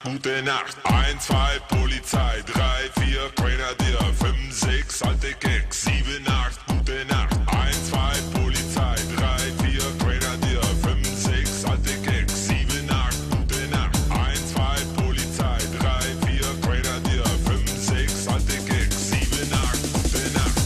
Gute Nacht, 1, 2, Polizei, 3, 4, Grenadier, 5, 6, alte Keks, 7, 8, gute Nacht, 1, 2, Polizei, 3, 4, Grenadier, 5, 6, alte Keks, 7, 8, gute Nacht, 1, 2, Polizei, 3, 4, Grenadier, 5, 6, alte Keks, 7, 8, gute Nacht.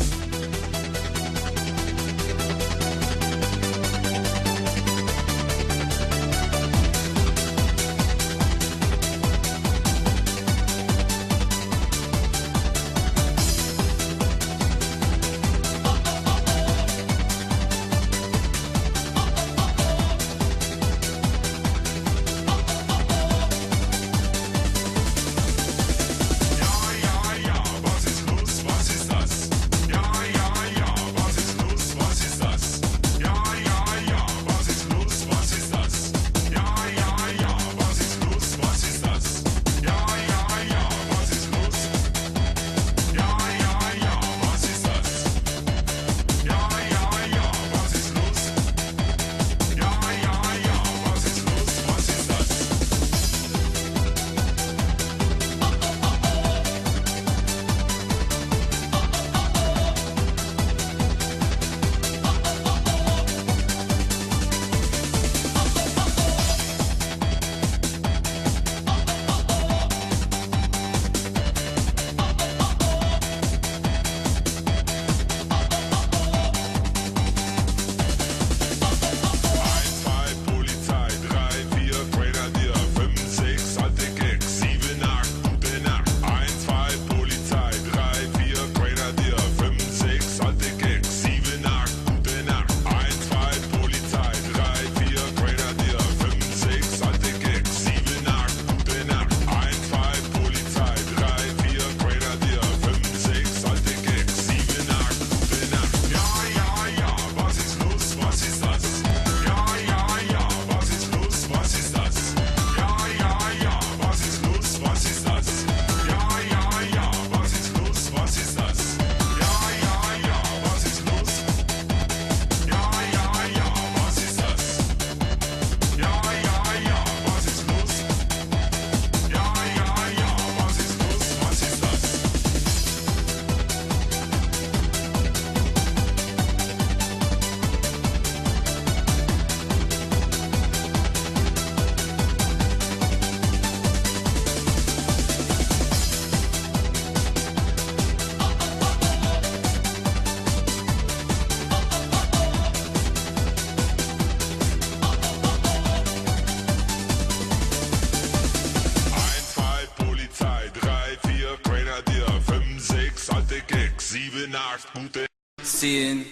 Seeing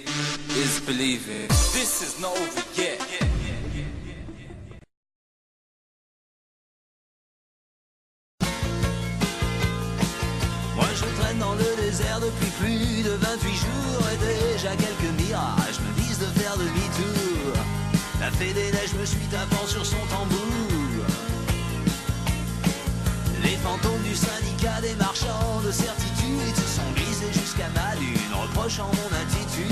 is believing. This is not over yet. Moi je traîne dans le désert depuis plus de 28 jours et déjà quelques mirages me disent de faire demi-tour. La fée des neiges me suit tapant sur son tambour. Les fantômes du syndicat des marchands de certitude se sont glissés jusqu'à ma lune, reprochant mon attitude.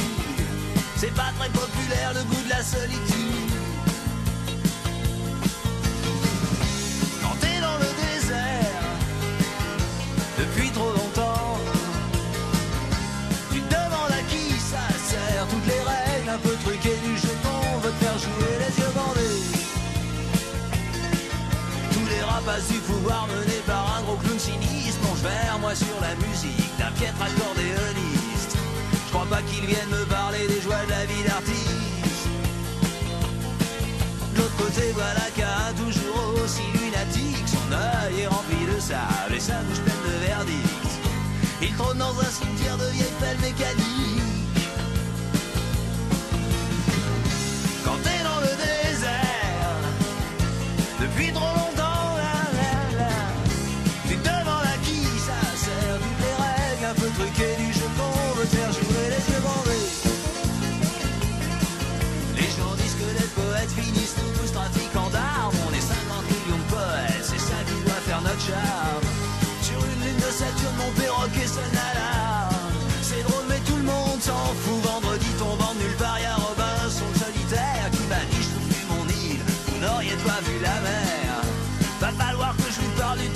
C'est pas très populaire le goût de la solitude. Quand t'es dans le désert depuis trop longtemps, tu te demandes à qui ça sert. Toutes les règles un peu truquées du jeton veulent te faire jouer les yeux bandés. Tous les rapaces du pouvoir menés par un gros clown sinistre plongent vers moi sur la musique d'un piètre accordéoniste. Je crois pas qu'ils viennent me parler des joies de la vie d'artiste. De l'autre côté voilà qu'un toujours aussi lunatique, son œil est rempli de sable et sa bouche pleine de verdict. Il trône dans un cimetière de vieilles pelles mécaniques. Quand t'es dans le désert depuis trop longtemps, tu te demandes à qui ça sert. Toutes les règles un peu truquées du jeu qu'on veut te faire jouer les yeux bandés. Les gens disent que les poètes finissent tous trafiquants d'armes. On est 50 millions de poètes, c'est ça qui doit faire notre charme. Sur une lune de Saturne, mon perroquet sonne l'alarme. C'est drôle mais tout le monde s'en fout. Vendredi tombant de nulle part, y'a Robinson solitaire qui m'a dit je trouve plus mon île. Vous n'auriez pas vu la mer. Va falloir que je vous parle d'une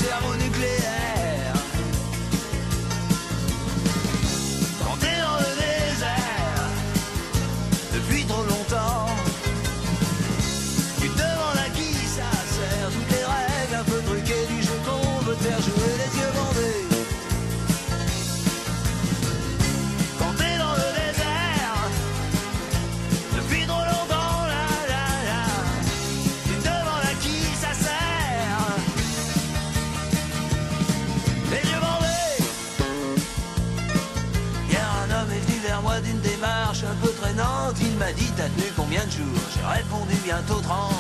dit t'as tenu combien de jours? J'ai répondu bientôt 30.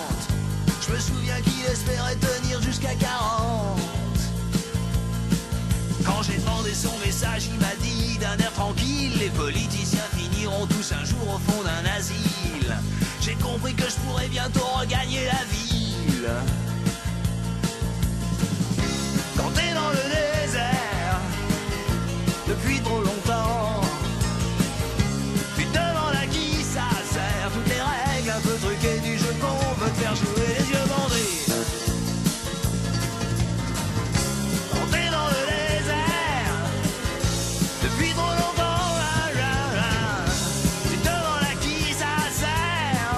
Je me souviens qu'il espérait tenir jusqu'à 40. Quand j'ai demandé son message, il m'a dit d'un air tranquille: les politiciens finiront tous un jour au fond d'un asile. J'ai compris que je pourrais bientôt regagner la ville. Quand t'es dans le désert depuis trop longtemps, tu te demandes à qui ça sert. Toutes les règles un peu truquées du jeu qu'on veut te faire jouer les yeux bandés. Quand t'es dans le désert depuis trop longtemps, tu te demandes à qui ça sert.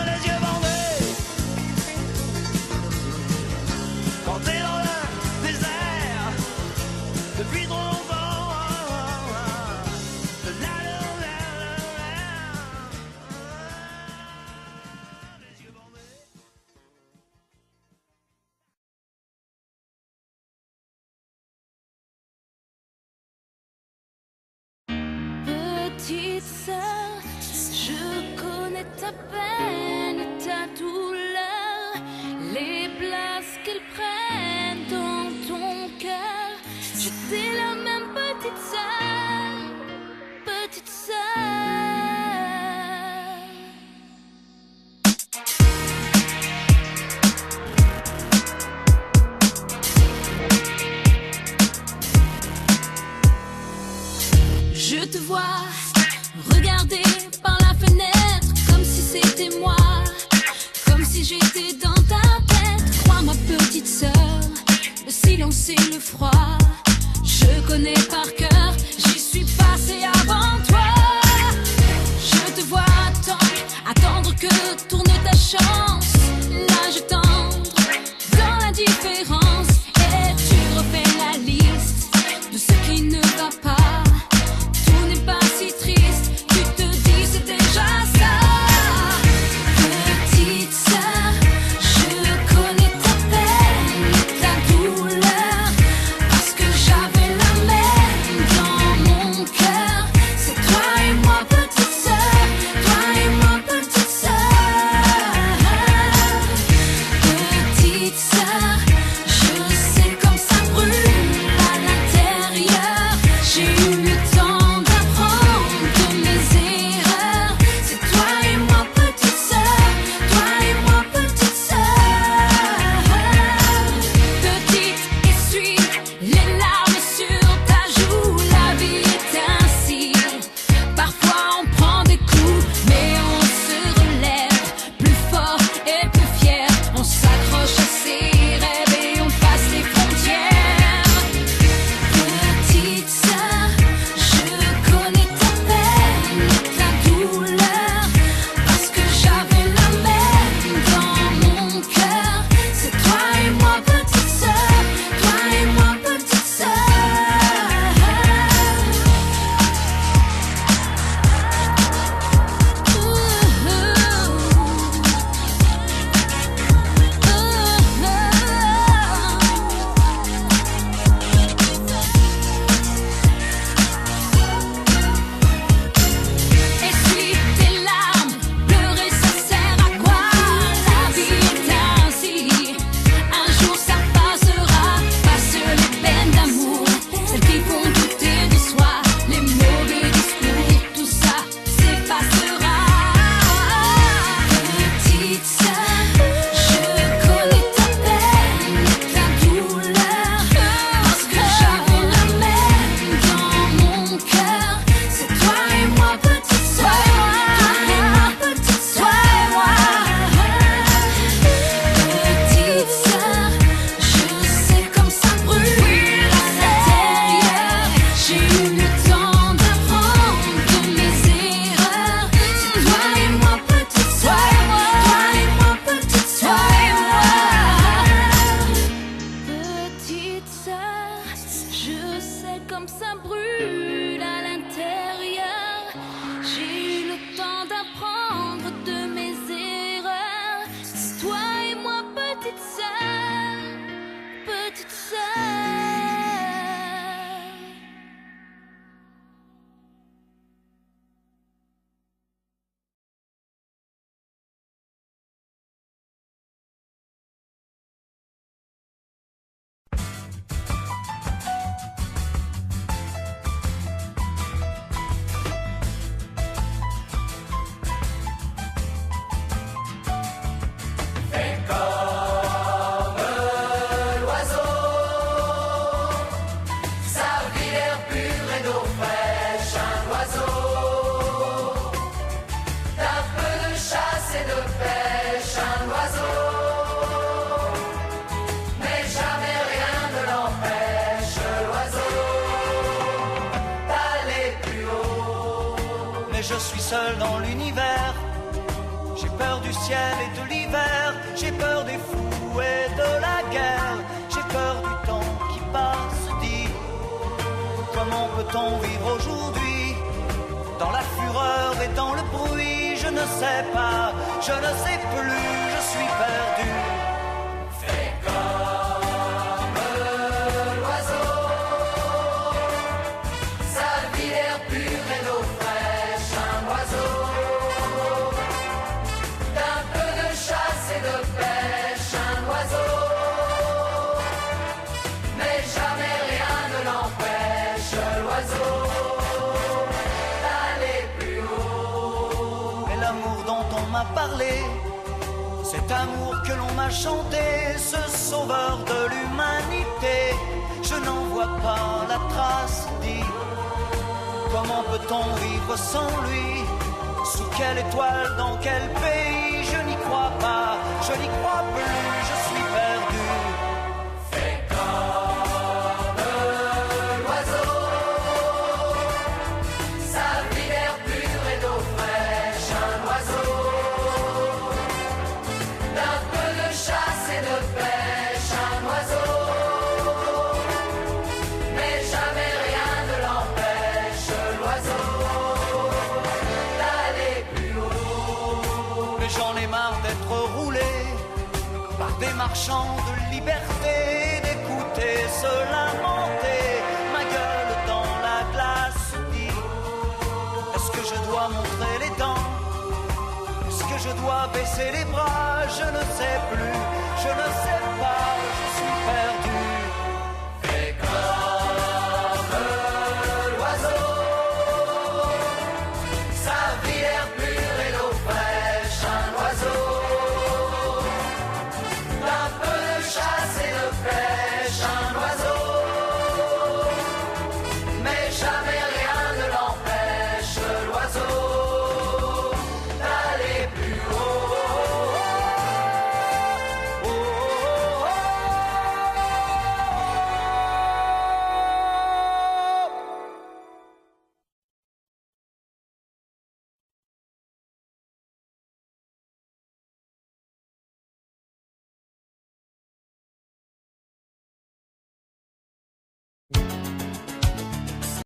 Les yeux bandés. Quand t'es dans le désert depuis trop longtemps. Petite sœur, je connais ta peine et ta douleur, les places qu'elles prennent dans ton cœur. J'étais la même petite sœur, petite sœur. Je te vois regarder par la fenêtre comme si c'était moi, comme si j'étais dans ta tête. Crois ma petite sœur, le silence et le froid, je connais par cœur, j'y suis passée avant toi. Je te vois attendre que tourne ta chance, l'âge tendre dans l'indifférence, et tu refais la liste de ce qui ne va pas. Pas si triste, tu te dis c'est déjà ça. Petite sœur, je connais ta peine et ta douleur, parce que j'avais la même dans mon cœur. C'est toi et moi petite sœur, toi et moi petite sœur. je suis seul dans l'univers. J'ai peur du ciel et de l'hiver, j'ai peur des fous et de la guerre, j'ai peur du temps qui passe, dis, comment peut-on vivre aujourd'hui, dans la fureur et dans le bruit, je ne sais pas, je ne sais plus, je suis perdu. Fais comme l'oiseau, sa vie l'air pur et l'eau fraîche, un oiseau. Et de pêche, un oiseau, mais jamais rien ne l'empêche, l'oiseau, d'aller plus haut. Et l'amour dont on m'a parlé, cet amour que l'on m'a chanté, ce sauveur de l'humanité, je n'en vois pas la trace, dis, comment peut-on vivre sans lui? Sous quelle étoile, dans quel pays? Je n'y crois pas, je n'y crois plus, je suis perdu. Fais comme l'oiseau, sa vie d'air pur et d'eau fraîche, un oiseau, d'un peu de chasse et de pêche, un oiseau, mais jamais rien ne l'empêche, l'oiseau. J'en ai marre d'être roulé par des marchands de liberté, d'écouter se lamenter, ma gueule dans la glace dit, est-ce que je dois montrer les dents? Est-ce que je dois baisser les bras? Je ne sais plus,